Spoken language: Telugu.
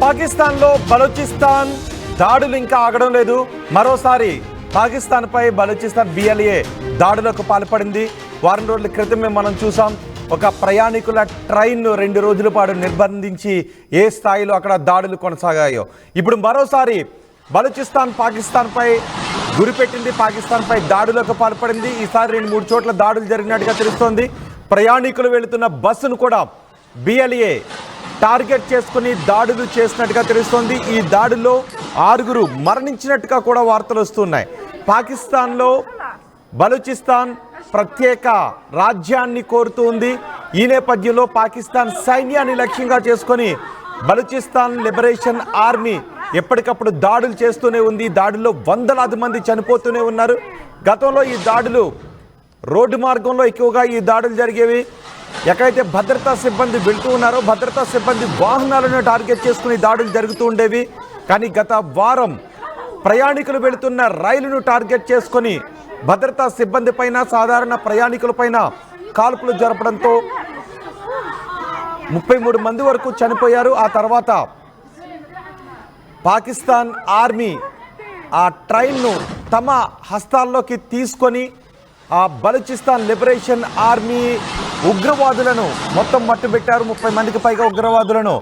పాకిస్తాన్లో బలూచిస్తాన్ దాడులు ఇంకా ఆగడం లేదు. మరోసారి పాకిస్తాన్పై బలూచిస్తాన్ బిఎల్ఏ దాడులకు పాల్పడింది. వారం రోజుల క్రితమే మనం చూసాం. ఒక ప్రయాణికుల ట్రైన్ 2 రోజుల పాటు నిర్బంధించి ఏ స్థాయిలో అక్కడ దాడులు కొనసాగాయో ఇప్పుడు మరోసారి బలూచిస్తాన్ పాకిస్తాన్పై గురిపెట్టింది. పాకిస్తాన్పై దాడులకు పాల్పడింది. ఈసారి 2-3 చోట్ల దాడులు జరిగినట్టుగా తెలుస్తోంది. ప్రయాణికులు వెళుతున్న బస్సును కూడా బిఎల్ఏ టార్గెట్ చేసుకుని దాడులు చేసినట్టుగా తెలుస్తోంది. ఈ దాడుల్లో 6 మరణించినట్టుగా కూడా వార్తలు వస్తున్నాయి. పాకిస్తాన్లో బలూచిస్తాన్ ప్రత్యేక రాజ్యాన్ని కోరుతుంది. ఈ నేపథ్యంలో పాకిస్తాన్ సైన్యాన్ని లక్ష్యంగా చేసుకొని బలూచిస్తాన్ లిబరేషన్ ఆర్మీ ఎప్పటికప్పుడు దాడులు చేస్తూనే ఉంది. దాడుల్లో వందలాది మంది చనిపోతూనే ఉన్నారు. గతంలో ఈ దాడులు రోడ్డు మార్గంలో ఎక్కువగా ఈ దాడులు జరిగేవి. ఎక్కడైతే భద్రతా సిబ్బంది వెళ్తూ ఉన్నారో భద్రతా సిబ్బంది వాహనాలను టార్గెట్ చేసుకుని దాడులు జరుగుతూ ఉండేవి. కానీ గత వారం ప్రయాణికులు వెళుతున్న రైలును టార్గెట్ చేసుకొని భద్రతా సిబ్బంది పైన సాధారణ ప్రయాణికులపైన కాల్పులు జరపడంతో 33 మంది వరకు చనిపోయారు. ఆ తర్వాత పాకిస్తాన్ ఆర్మీ ఆ ట్రైన్ను తమ హస్తాల్లోకి తీసుకొని ఆ బలూచిస్తాన్ లిబరేషన్ ఆర్మీ ఉగ్రవాదులను మొత్తం మట్టుబెట్టారు. 30 మందికి పైగా ఉగ్రవాదులను